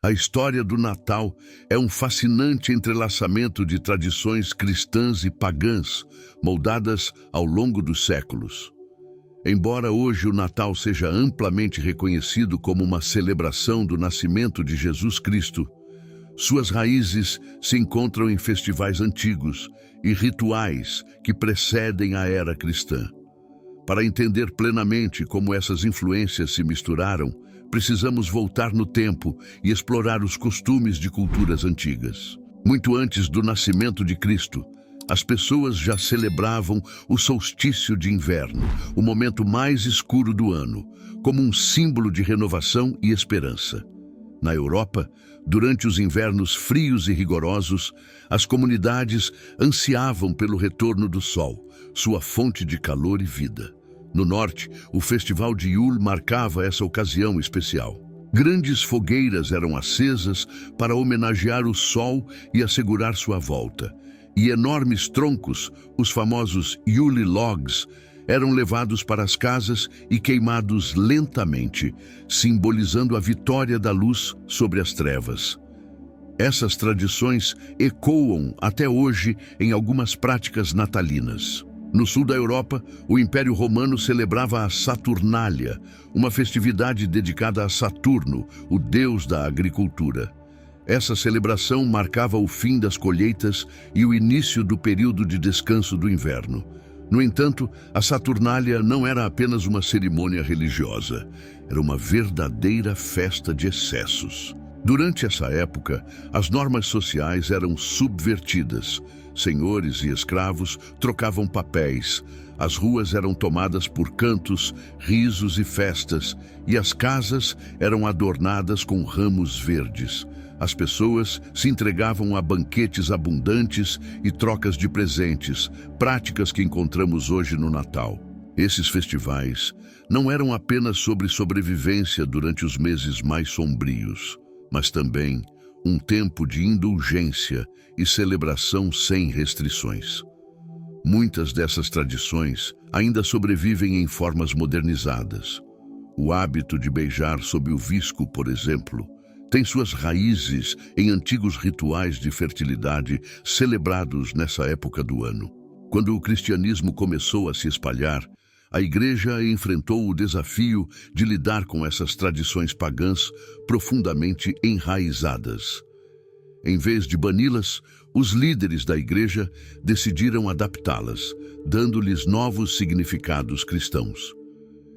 A história do Natal é um fascinante entrelaçamento de tradições cristãs e pagãs, moldadas ao longo dos séculos. Embora hoje o Natal seja amplamente reconhecido como uma celebração do nascimento de Jesus Cristo, suas raízes se encontram em festivais antigos e rituais que precedem a era cristã. Para entender plenamente como essas influências se misturaram, precisamos voltar no tempo e explorar os costumes de culturas antigas. Muito antes do nascimento de Cristo, as pessoas já celebravam o solstício de inverno, o momento mais escuro do ano, como um símbolo de renovação e esperança. Na Europa, durante os invernos frios e rigorosos, as comunidades ansiavam pelo retorno do sol, sua fonte de calor e vida. No norte, o Festival de Yule marcava essa ocasião especial. Grandes fogueiras eram acesas para homenagear o sol e assegurar sua volta, e enormes troncos, os famosos Yule Logs, eram levados para as casas e queimados lentamente, simbolizando a vitória da luz sobre as trevas. Essas tradições ecoam até hoje em algumas práticas natalinas. No sul da Europa, o Império Romano celebrava a Saturnália, uma festividade dedicada a Saturno, o deus da agricultura. Essa celebração marcava o fim das colheitas e o início do período de descanso do inverno. No entanto, a Saturnália não era apenas uma cerimônia religiosa, era uma verdadeira festa de excessos. Durante essa época, as normas sociais eram subvertidas. Senhores e escravos trocavam papéis, as ruas eram tomadas por cantos, risos e festas, e as casas eram adornadas com ramos verdes. As pessoas se entregavam a banquetes abundantes e trocas de presentes, práticas que encontramos hoje no Natal. Esses festivais não eram apenas sobre sobrevivência durante os meses mais sombrios, mas também um tempo de indulgência e celebração sem restrições. Muitas dessas tradições ainda sobrevivem em formas modernizadas. O hábito de beijar sob o visco, por exemplo, tem suas raízes em antigos rituais de fertilidade celebrados nessa época do ano. Quando o cristianismo começou a se espalhar, a Igreja enfrentou o desafio de lidar com essas tradições pagãs profundamente enraizadas. Em vez de bani-las, os líderes da Igreja decidiram adaptá-las, dando-lhes novos significados cristãos.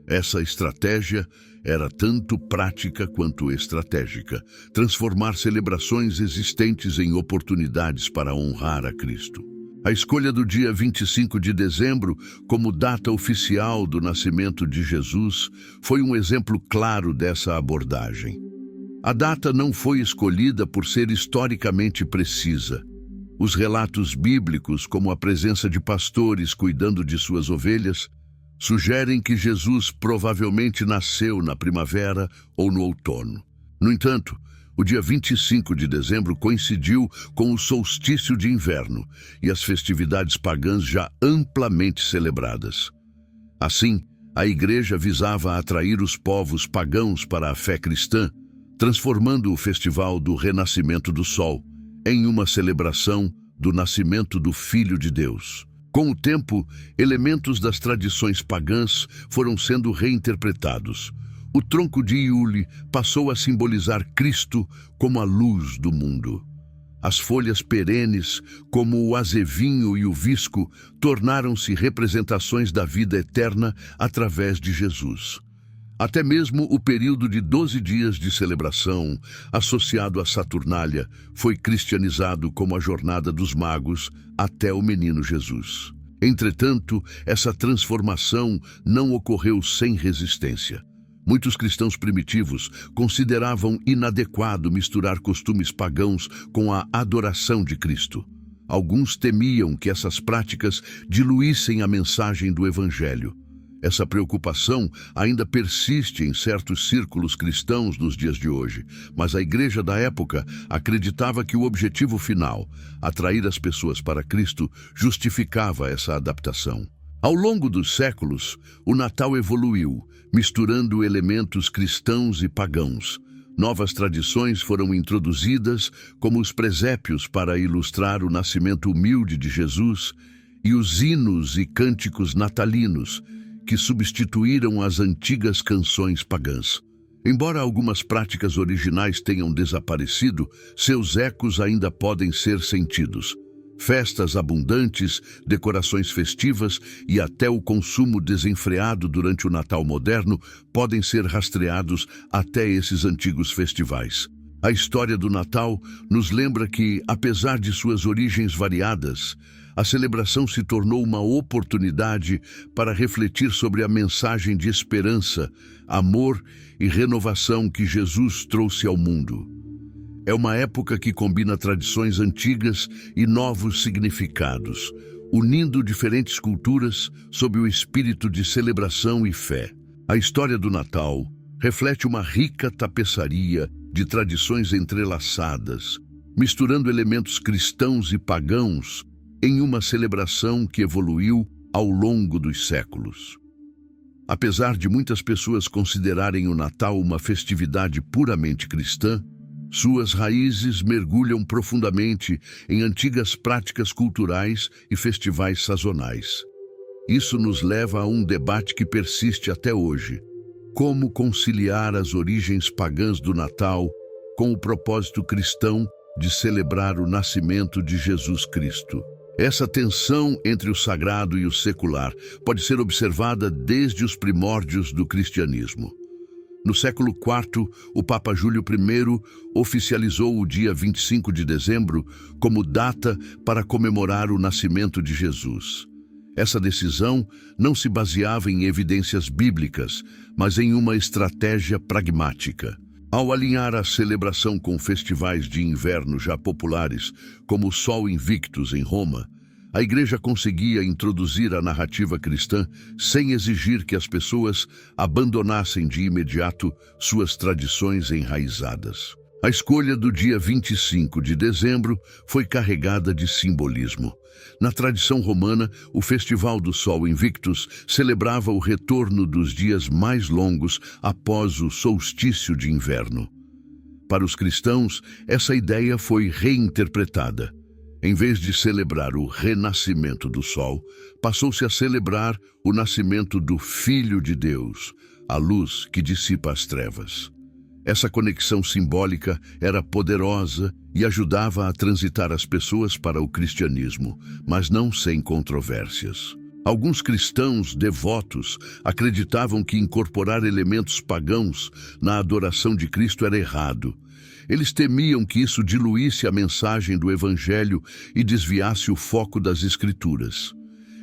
Essa estratégia era tanto prática quanto estratégica, transformar celebrações existentes em oportunidades para honrar a Cristo. A escolha do dia 25 de dezembro como data oficial do nascimento de Jesus foi um exemplo claro dessa abordagem. A data não foi escolhida por ser historicamente precisa. Os relatos bíblicos, como a presença de pastores cuidando de suas ovelhas, sugerem que Jesus provavelmente nasceu na primavera ou no outono. No entanto, o dia 25 de dezembro coincidiu com o solstício de inverno e as festividades pagãs já amplamente celebradas. Assim, a Igreja visava atrair os povos pagãos para a fé cristã, transformando o Festival do Renascimento do Sol em uma celebração do nascimento do Filho de Deus. Com o tempo, elementos das tradições pagãs foram sendo reinterpretados. O tronco de Yule passou a simbolizar Cristo como a luz do mundo. As folhas perenes, como o azevinho e o visco, tornaram-se representações da vida eterna através de Jesus. Até mesmo o período de 12 dias de celebração, associado à Saturnália, foi cristianizado como a jornada dos magos até o menino Jesus. Entretanto, essa transformação não ocorreu sem resistência. Muitos cristãos primitivos consideravam inadequado misturar costumes pagãos com a adoração de Cristo. Alguns temiam que essas práticas diluíssem a mensagem do Evangelho. Essa preocupação ainda persiste em certos círculos cristãos nos dias de hoje, mas a Igreja da época acreditava que o objetivo final, atrair as pessoas para Cristo, justificava essa adaptação. Ao longo dos séculos, o Natal evoluiu, misturando elementos cristãos e pagãos, Novas tradições foram introduzidas, como os presépios para ilustrar o nascimento humilde de Jesus e os hinos e cânticos natalinos, que substituíram as antigas canções pagãs. Embora algumas práticas originais tenham desaparecido, seus ecos ainda podem ser sentidos. Festas abundantes, decorações festivas e até o consumo desenfreado durante o Natal moderno podem ser rastreados até esses antigos festivais. A história do Natal nos lembra que, apesar de suas origens variadas, a celebração se tornou uma oportunidade para refletir sobre a mensagem de esperança, amor e renovação que Jesus trouxe ao mundo. É uma época que combina tradições antigas e novos significados, unindo diferentes culturas sob o espírito de celebração e fé. A história do Natal reflete uma rica tapeçaria de tradições entrelaçadas, misturando elementos cristãos e pagãos em uma celebração que evoluiu ao longo dos séculos. Apesar de muitas pessoas considerarem o Natal uma festividade puramente cristã, suas raízes mergulham profundamente em antigas práticas culturais e festivais sazonais. Isso nos leva a um debate que persiste até hoje: como conciliar as origens pagãs do Natal com o propósito cristão de celebrar o nascimento de Jesus Cristo. Essa tensão entre o sagrado e o secular pode ser observada desde os primórdios do cristianismo. No século IV, o Papa Júlio I oficializou o dia 25 de dezembro como data para comemorar o nascimento de Jesus. Essa decisão não se baseava em evidências bíblicas, mas em uma estratégia pragmática. Ao alinhar a celebração com festivais de inverno já populares, como o Sol Invictus em Roma, a Igreja conseguia introduzir a narrativa cristã sem exigir que as pessoas abandonassem de imediato suas tradições enraizadas. A escolha do dia 25 de dezembro foi carregada de simbolismo. Na tradição romana, o Festival do Sol Invictus celebrava o retorno dos dias mais longos após o solstício de inverno. Para os cristãos, essa ideia foi reinterpretada. Em vez de celebrar o renascimento do Sol, passou-se a celebrar o nascimento do Filho de Deus, a luz que dissipa as trevas. Essa conexão simbólica era poderosa e ajudava a transitar as pessoas para o cristianismo, mas não sem controvérsias. Alguns cristãos devotos acreditavam que incorporar elementos pagãos na adoração de Cristo era errado. Eles temiam que isso diluísse a mensagem do Evangelho e desviasse o foco das Escrituras.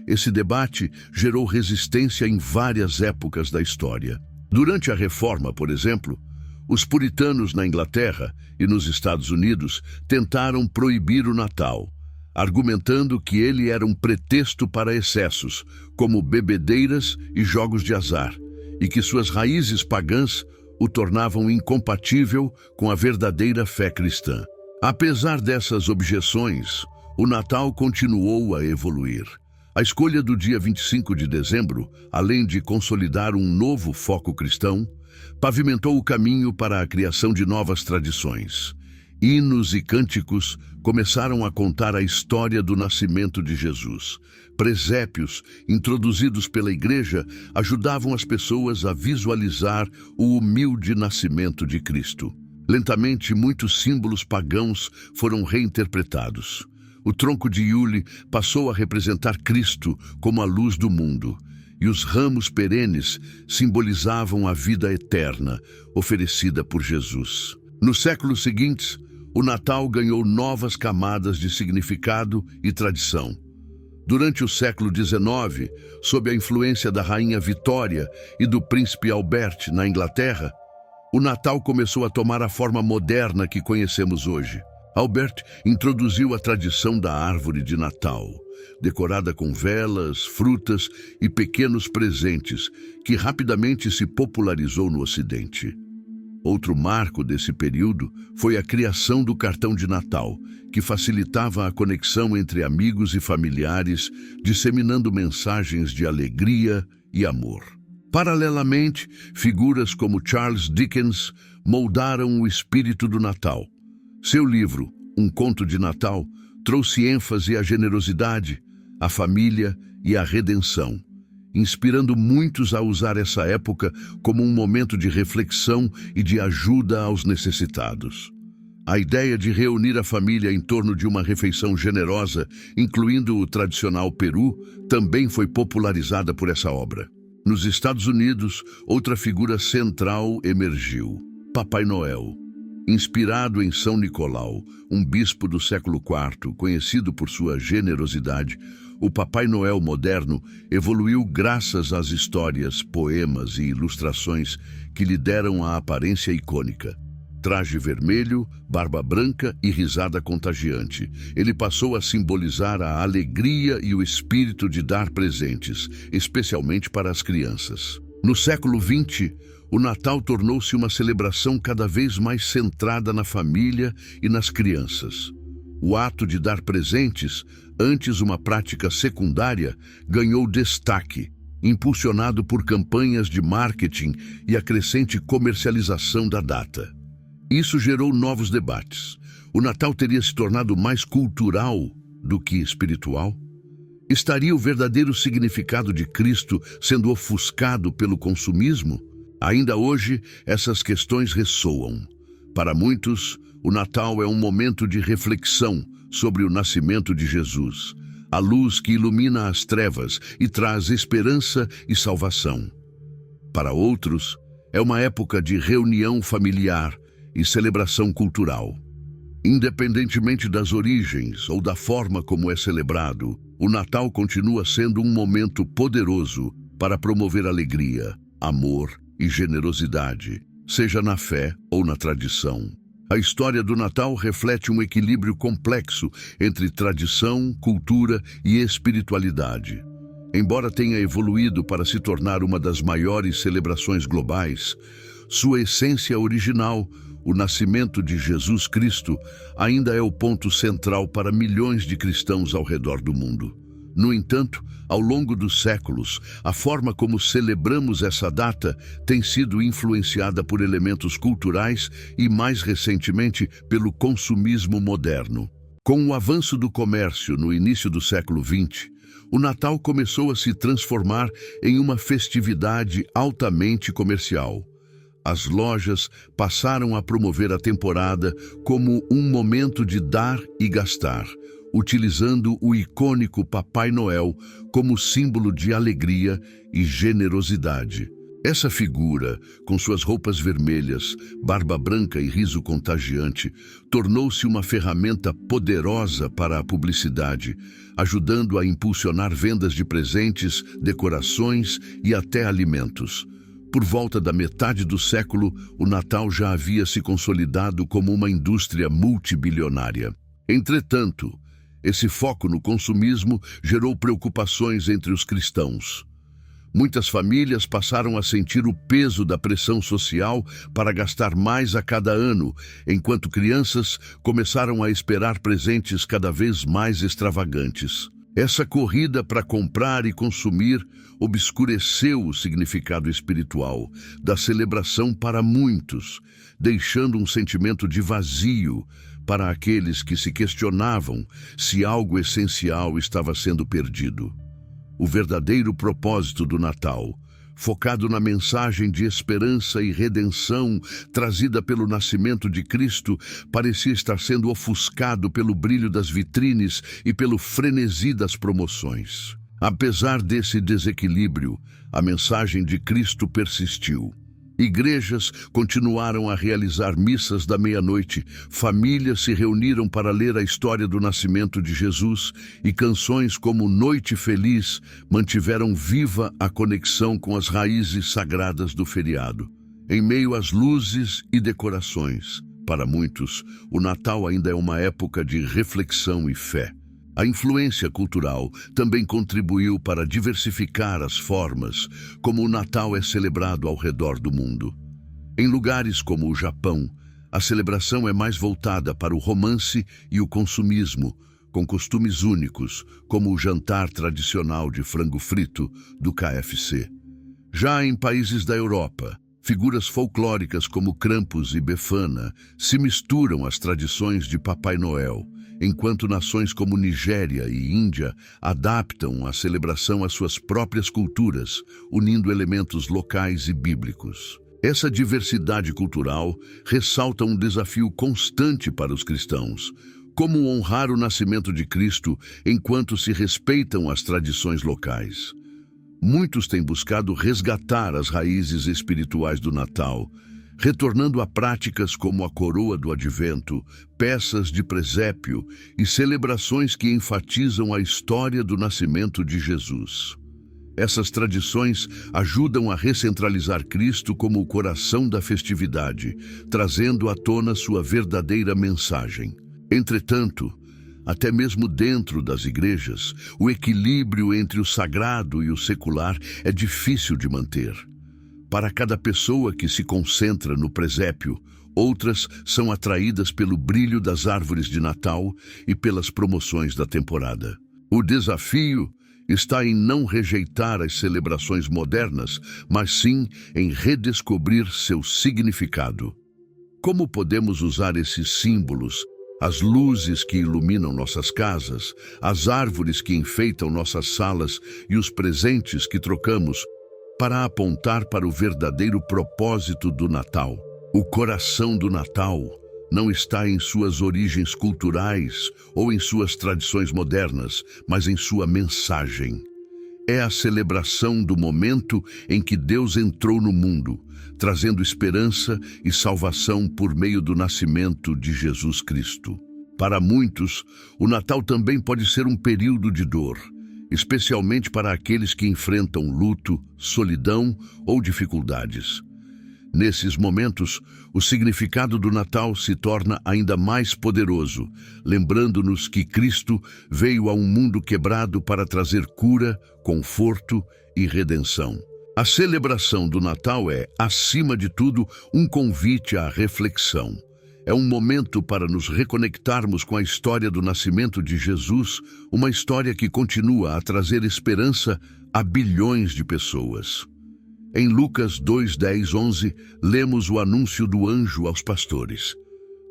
Esse debate gerou resistência em várias épocas da história. Durante a Reforma, por exemplo, os puritanos na Inglaterra e nos Estados Unidos tentaram proibir o Natal, argumentando que ele era um pretexto para excessos, como bebedeiras e jogos de azar, e que suas raízes pagãs o tornavam incompatível com a verdadeira fé cristã. Apesar dessas objeções, o Natal continuou a evoluir. A escolha do dia 25 de dezembro, além de consolidar um novo foco cristão, pavimentou o caminho para a criação de novas tradições. Hinos e cânticos começaram a contar a história do nascimento de Jesus. Presépios, introduzidos pela Igreja, ajudavam as pessoas a visualizar o humilde nascimento de Cristo. Lentamente, muitos símbolos pagãos foram reinterpretados. O tronco de Iule passou a representar Cristo como a luz do mundo, e os ramos perenes simbolizavam a vida eterna oferecida por Jesus. Nos séculos seguintes, o Natal ganhou novas camadas de significado e tradição. Durante o século XIX, sob a influência da rainha Vitória e do príncipe Albert na Inglaterra, o Natal começou a tomar a forma moderna que conhecemos hoje. Albert introduziu a tradição da árvore de Natal, decorada com velas, frutas e pequenos presentes, que rapidamente se popularizou no Ocidente. Outro marco desse período foi a criação do cartão de Natal, que facilitava a conexão entre amigos e familiares, disseminando mensagens de alegria e amor. Paralelamente, figuras como Charles Dickens moldaram o espírito do Natal. Seu livro, Um Conto de Natal, trouxe ênfase à generosidade, à família e à redenção, inspirando muitos a usar essa época como um momento de reflexão e de ajuda aos necessitados. A ideia de reunir a família em torno de uma refeição generosa, incluindo o tradicional peru, também foi popularizada por essa obra. Nos Estados Unidos, outra figura central emergiu: Papai Noel. Inspirado em São Nicolau, um bispo do século IV, conhecido por sua generosidade, o Papai Noel moderno evoluiu graças às histórias, poemas e ilustrações que lhe deram a aparência icônica. Traje vermelho, barba branca e risada contagiante. Ele passou a simbolizar a alegria e o espírito de dar presentes, especialmente para as crianças. No século XX, o Natal tornou-se uma celebração cada vez mais centrada na família e nas crianças. O ato de dar presentes, antes uma prática secundária, ganhou destaque, impulsionado por campanhas de marketing e a crescente comercialização da data. Isso gerou novos debates. O Natal teria se tornado mais cultural do que espiritual? Estaria o verdadeiro significado de Cristo sendo ofuscado pelo consumismo? Ainda hoje, essas questões ressoam. Para muitos, o Natal é um momento de reflexão sobre o nascimento de Jesus, a luz que ilumina as trevas e traz esperança e salvação. Para outros, é uma época de reunião familiar e celebração cultural. Independentemente das origens ou da forma como é celebrado, o Natal continua sendo um momento poderoso para promover alegria, amor e generosidade, seja na fé ou na tradição. A história do Natal reflete um equilíbrio complexo entre tradição, cultura e espiritualidade. Embora tenha evoluído para se tornar uma das maiores celebrações globais, sua essência original, o nascimento de Jesus Cristo, ainda é o ponto central para milhões de cristãos ao redor do mundo. No entanto, ao longo dos séculos, a forma como celebramos essa data tem sido influenciada por elementos culturais e, mais recentemente, pelo consumismo moderno. Com o avanço do comércio no início do século XX, o Natal começou a se transformar em uma festividade altamente comercial. As lojas passaram a promover a temporada como um momento de dar e gastar, utilizando o icônico Papai Noel como símbolo de alegria e generosidade. Essa figura, com suas roupas vermelhas, barba branca e riso contagiante, tornou-se uma ferramenta poderosa para a publicidade, ajudando a impulsionar vendas de presentes, decorações e até alimentos. Por volta da metade do século, o Natal já havia se consolidado como uma indústria multibilionária. Entretanto, esse foco no consumismo gerou preocupações entre os cristãos. Muitas famílias passaram a sentir o peso da pressão social para gastar mais a cada ano, enquanto crianças começaram a esperar presentes cada vez mais extravagantes. Essa corrida para comprar e consumir obscureceu o significado espiritual da celebração para muitos, deixando um sentimento de vazio para aqueles que se questionavam se algo essencial estava sendo perdido. O verdadeiro propósito do Natal, focado na mensagem de esperança e redenção trazida pelo nascimento de Cristo, parecia estar sendo ofuscado pelo brilho das vitrines e pelo frenesi das promoções. Apesar desse desequilíbrio, a mensagem de Cristo persistiu. Igrejas continuaram a realizar missas da meia-noite, famílias se reuniram para ler a história do nascimento de Jesus e canções como Noite Feliz mantiveram viva a conexão com as raízes sagradas do feriado. Em meio às luzes e decorações, para muitos, o Natal ainda é uma época de reflexão e fé. A influência cultural também contribuiu para diversificar as formas como o Natal é celebrado ao redor do mundo. Em lugares como o Japão, a celebração é mais voltada para o romance e o consumismo, com costumes únicos, como o jantar tradicional de frango frito do KFC. Já em países da Europa, Figuras folclóricas como Krampus e Befana se misturam às tradições de Papai Noel, enquanto nações como Nigéria e Índia adaptam a celebração às suas próprias culturas, unindo elementos locais e bíblicos. Essa diversidade cultural ressalta um desafio constante para os cristãos: como honrar o nascimento de Cristo enquanto se respeitam as tradições locais. Muitos têm buscado resgatar as raízes espirituais do Natal, retornando a práticas como a coroa do Advento, peças de presépio e celebrações que enfatizam a história do nascimento de Jesus. Essas tradições ajudam a recentralizar Cristo como o coração da festividade, trazendo à tona sua verdadeira mensagem. Entretanto, até mesmo dentro das igrejas, o equilíbrio entre o sagrado e o secular é difícil de manter. Para cada pessoa que se concentra no presépio, outras são atraídas pelo brilho das árvores de Natal e pelas promoções da temporada. O desafio está em não rejeitar as celebrações modernas, mas sim em redescobrir seu significado. Como podemos usar esses símbolos, as luzes que iluminam nossas casas, as árvores que enfeitam nossas salas e os presentes que trocamos, para apontar para o verdadeiro propósito do Natal? O coração do Natal não está em suas origens culturais ou em suas tradições modernas, mas em sua mensagem. É a celebração do momento em que Deus entrou no mundo, trazendo esperança e salvação por meio do nascimento de Jesus Cristo. Para muitos, o Natal também pode ser um período de dor, especialmente para aqueles que enfrentam luto, solidão ou dificuldades. Nesses momentos, o significado do Natal se torna ainda mais poderoso, lembrando-nos que Cristo veio a um mundo quebrado para trazer cura, conforto e redenção. A celebração do Natal é, acima de tudo, um convite à reflexão. É um momento para nos reconectarmos com a história do nascimento de Jesus, uma história que continua a trazer esperança a bilhões de pessoas. Em Lucas 2, 10, 11, lemos o anúncio do anjo aos pastores.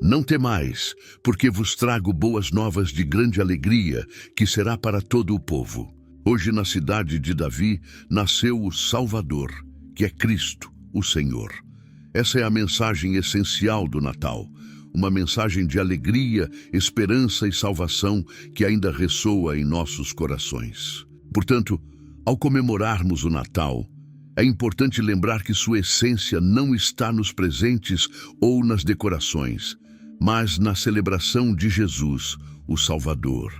Não temais, porque vos trago boas novas de grande alegria, que será para todo o povo. Hoje na cidade de Davi nasceu o Salvador, que é Cristo, o Senhor. Essa é a mensagem essencial do Natal, uma mensagem de alegria, esperança e salvação que ainda ressoa em nossos corações. Portanto, ao comemorarmos o Natal, é importante lembrar que sua essência não está nos presentes ou nas decorações, mas na celebração de Jesus, o Salvador.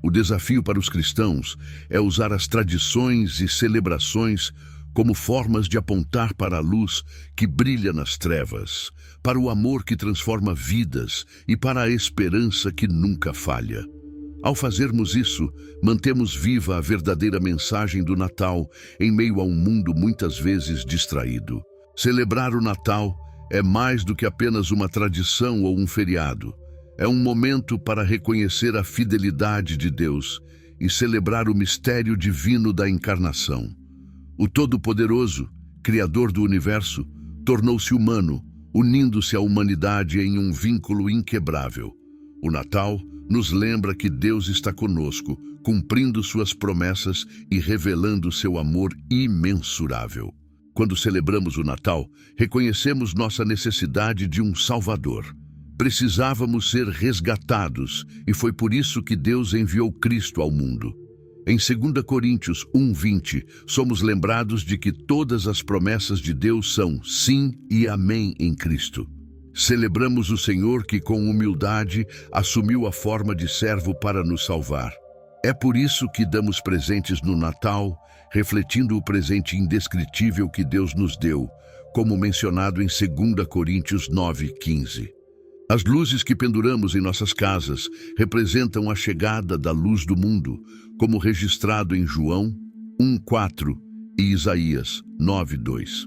O desafio para os cristãos é usar as tradições e celebrações como formas de apontar para a luz que brilha nas trevas, para o amor que transforma vidas e para a esperança que nunca falha. Ao fazermos isso, mantemos viva a verdadeira mensagem do Natal em meio a um mundo muitas vezes distraído. Celebrar o Natal é mais do que apenas uma tradição ou um feriado. É um momento para reconhecer a fidelidade de Deus e celebrar o mistério divino da encarnação. O Todo-Poderoso, Criador do Universo, tornou-se humano, unindo-se à humanidade em um vínculo inquebrável. O Natal nos lembra que Deus está conosco, cumprindo suas promessas e revelando seu amor imensurável. Quando celebramos o Natal, reconhecemos nossa necessidade de um Salvador. Precisávamos ser resgatados e foi por isso que Deus enviou Cristo ao mundo. Em 2 Coríntios 1:20, somos lembrados de que todas as promessas de Deus são sim e amém em Cristo. Celebramos o Senhor que, com humildade, assumiu a forma de servo para nos salvar. É por isso que damos presentes no Natal, refletindo o presente indescritível que Deus nos deu, como mencionado em 2 Coríntios 9:15. As luzes que penduramos em nossas casas representam a chegada da luz do mundo, como registrado em João 1:4 e Isaías 9:2.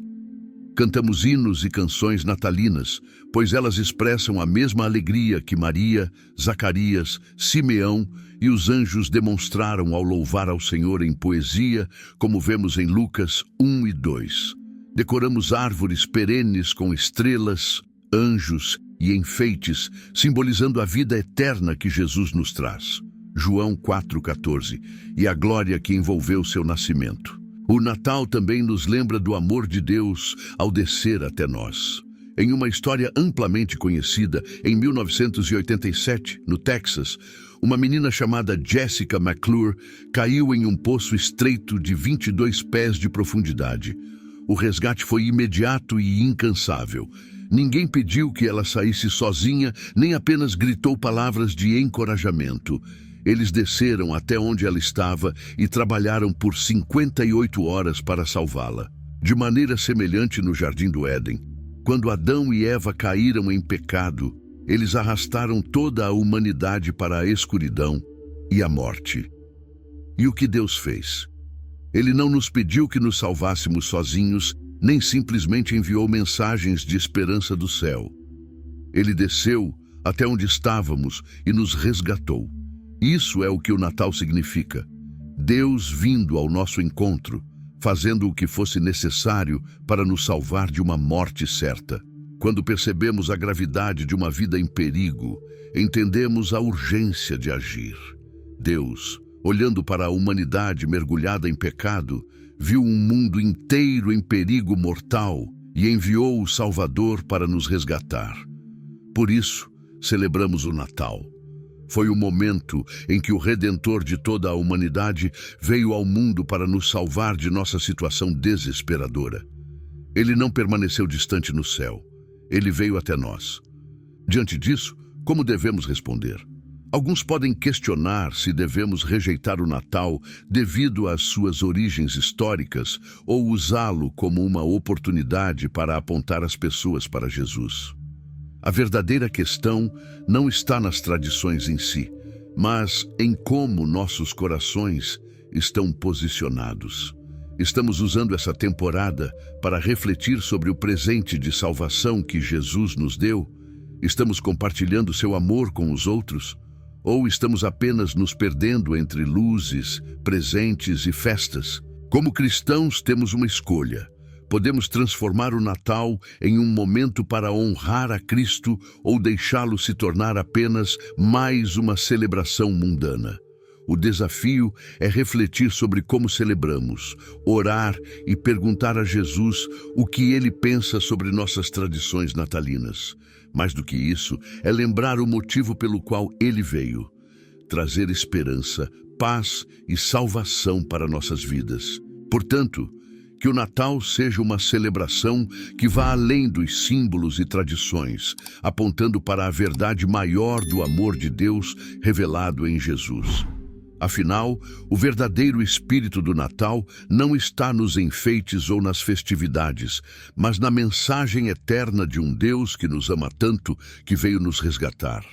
Cantamos hinos e canções natalinas, pois elas expressam a mesma alegria que Maria, Zacarias, Simeão e os anjos demonstraram ao louvar ao Senhor em poesia, como vemos em Lucas 1 e 2. Decoramos árvores perenes com estrelas, anjos e enfeites, simbolizando a vida eterna que Jesus nos traz. João 4,14, e a glória que envolveu seu nascimento. O Natal também nos lembra do amor de Deus ao descer até nós. Em uma história amplamente conhecida, em 1987, no Texas, uma menina chamada Jessica McClure caiu em um poço estreito de 22 pés de profundidade. O resgate foi imediato e incansável. Ninguém pediu que ela saísse sozinha, nem apenas gritou palavras de encorajamento. Eles desceram até onde ela estava e trabalharam por 58 horas para salvá-la. De maneira semelhante no Jardim do Éden, quando Adão e Eva caíram em pecado, eles arrastaram toda a humanidade para a escuridão e a morte. E o que Deus fez? Ele não nos pediu que nos salvássemos sozinhos, nem simplesmente enviou mensagens de esperança do céu. Ele desceu até onde estávamos e nos resgatou. Isso é o que o Natal significa. Deus vindo ao nosso encontro, fazendo o que fosse necessário para nos salvar de uma morte certa. Quando percebemos a gravidade de uma vida em perigo, entendemos a urgência de agir. Deus, olhando para a humanidade mergulhada em pecado, viu um mundo inteiro em perigo mortal e enviou o Salvador para nos resgatar. Por isso, celebramos o Natal. Foi o momento em que o Redentor de toda a humanidade veio ao mundo para nos salvar de nossa situação desesperadora. Ele não permaneceu distante no céu. Ele veio até nós. Diante disso, como devemos responder? Alguns podem questionar se devemos rejeitar o Natal devido às suas origens históricas ou usá-lo como uma oportunidade para apontar as pessoas para Jesus. A verdadeira questão não está nas tradições em si, mas em como nossos corações estão posicionados. Estamos usando essa temporada para refletir sobre o presente de salvação que Jesus nos deu? Estamos compartilhando seu amor com os outros? Ou estamos apenas nos perdendo entre luzes, presentes e festas? Como cristãos, temos uma escolha. Podemos transformar o Natal em um momento para honrar a Cristo ou deixá-lo se tornar apenas mais uma celebração mundana. O desafio é refletir sobre como celebramos, orar e perguntar a Jesus o que ele pensa sobre nossas tradições natalinas. Mais do que isso, é lembrar o motivo pelo qual ele veio: trazer esperança, paz e salvação para nossas vidas. Portanto, que o Natal seja uma celebração que vá além dos símbolos e tradições, apontando para a verdade maior do amor de Deus revelado em Jesus. Afinal, o verdadeiro espírito do Natal não está nos enfeites ou nas festividades, mas na mensagem eterna de um Deus que nos ama tanto que veio nos resgatar.